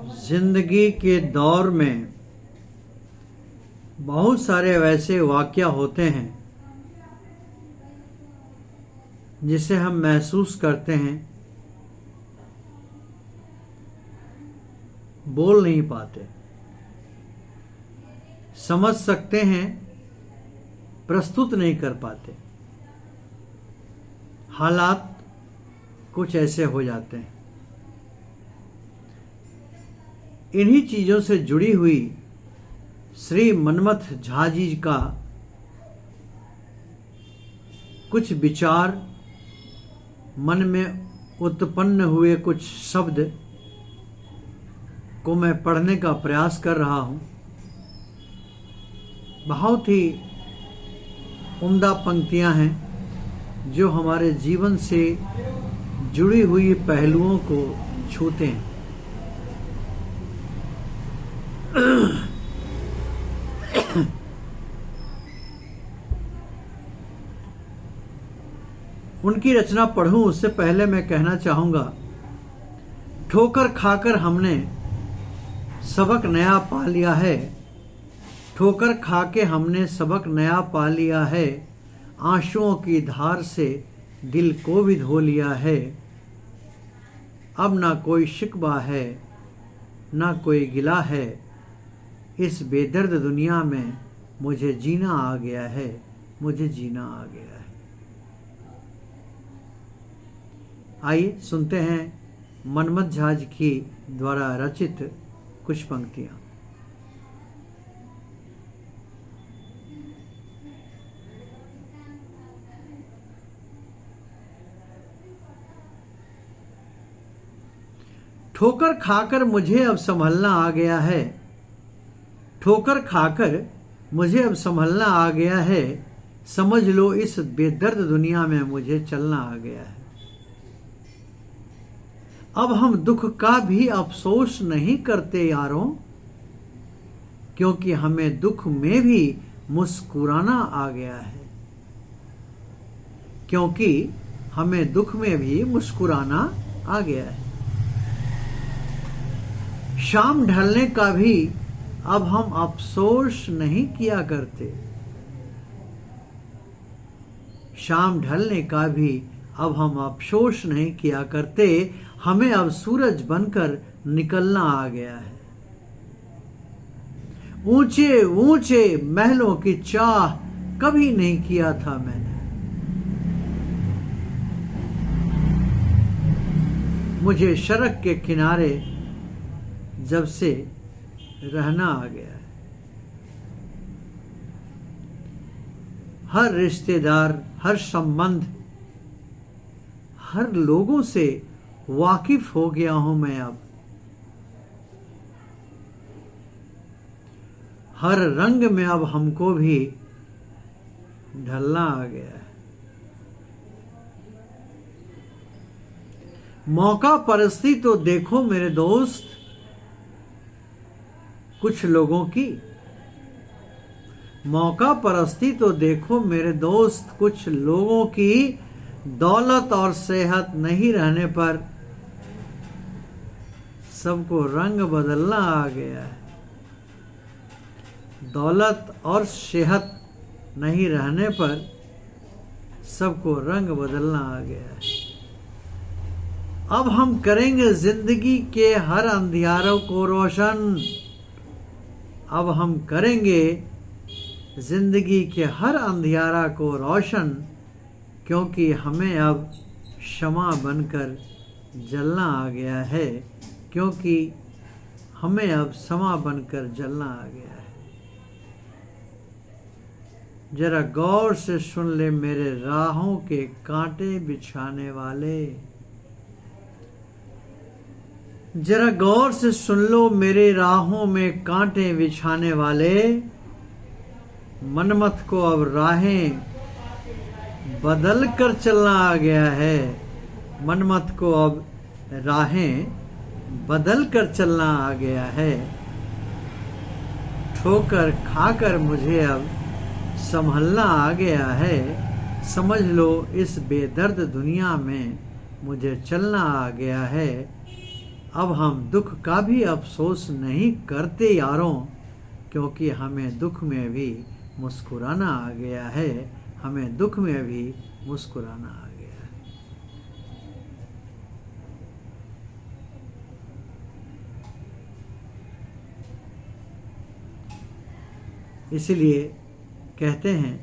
जिंदगी के दौर में बहुत सारे वैसे वाक़या होते हैं जिसे हम महसूस करते हैं, बोल नहीं पाते, समझ सकते हैं, प्रस्तुत नहीं कर पाते। हालात कुछ ऐसे हो जाते हैं। इन्हीं चीज़ों से जुड़ी हुई श्री मनमथ झा जी का कुछ विचार, मन में उत्पन्न हुए कुछ शब्द को मैं पढ़ने का प्रयास कर रहा हूँ। बहुत ही उम्दा पंक्तियाँ हैं जो हमारे जीवन से जुड़ी हुई पहलुओं को छूते हैं। उनकी रचना पढ़ूं उससे पहले मैं कहना चाहूंगा, ठोकर खाकर हमने सबक नया पा लिया है। ठोकर खा के हमने सबक नया पा लिया है। आंसुओं की धार से दिल को भी धो लिया है। अब ना कोई शिकवा है, ना कोई गिला है। इस बेदर्द दुनिया में मुझे जीना आ गया है, मुझे जीना आ गया है। आइए सुनते हैं मनमथ झा जी की द्वारा रचित कुछ पंक्तियां। ठोकर खाकर मुझे अब संभलना आ गया है। ठोकर खाकर मुझे अब संभलना आ गया है। समझ लो इस बेदर्द दुनिया में मुझे चलना आ गया है। अब हम दुख का भी अफसोस नहीं करते यारों, क्योंकि हमें दुख में भी मुस्कुराना आ गया है। क्योंकि हमें दुख में भी मुस्कुराना आ गया है। शाम ढलने का भी अब हम अफसोस नहीं किया करते। शाम ढलने का भी अब हम अफसोस नहीं किया करते। हमें अब सूरज बनकर निकलना आ गया है। ऊंचे ऊंचे महलों की चाह कभी नहीं किया था मैंने। मुझे सड़क के किनारे जब से रहना आ गया है। हर रिश्तेदार, हर संबंध, हर लोगों से वाकिफ हो गया हूं मैं अब। हर रंग में अब हमको भी ढलना आ गया है। मौका परस्ती तो देखो मेरे दोस्त कुछ लोगों की। मौका परस्ती तो देखो मेरे दोस्त कुछ लोगों की। दौलत और सेहत नहीं रहने पर सबको रंग बदलना आ गया है। दौलत और सेहत नहीं रहने पर सबको रंग बदलना आ गया है। अब हम करेंगे जिंदगी के हर अंधियारों को रोशन। अब हम करेंगे जिंदगी के हर अंधियारा को रोशन, क्योंकि हमें अब शमा बनकर जलना आ गया है। क्योंकि हमें अब शमा बनकर जलना आ गया है। जरा गौर से सुन ले मेरे राहों के कांटे बिछाने वाले। जरा गौर से सुन लो मेरे राहों में कांटे बिछाने वाले। मनमथ को अब राहें बदल कर चलना आ गया है। मनमथ को अब राहें बदल कर चलना आ गया है। ठोकर खाकर मुझे अब संभलना आ गया है। समझ लो इस बेदर्द दुनिया में मुझे चलना आ गया है। अब हम दुख का भी अफसोस नहीं करते यारों, क्योंकि हमें दुख में भी मुस्कुराना आ गया है, हमें दुख में भी मुस्कुराना आ गया है। इसलिए कहते हैं,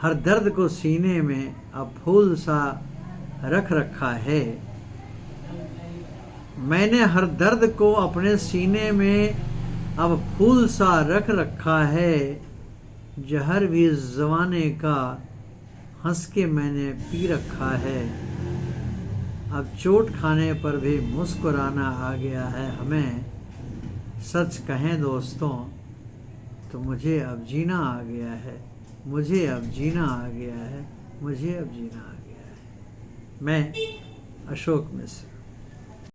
हर दर्द को सीने में अब फूल सा रख रखा है। मैंने हर दर्द को अपने सीने में अब फूल सा रख रखा है। जहर भी ज़माने का हंस के मैंने पी रखा है। अब चोट खाने पर भी मुस्कुराना आ गया है हमें। सच कहें दोस्तों तो मुझे अब जीना आ गया है, मुझे अब जीना आ गया है, मुझे अब जीना आ गया है। मैं अशोक मिश्र।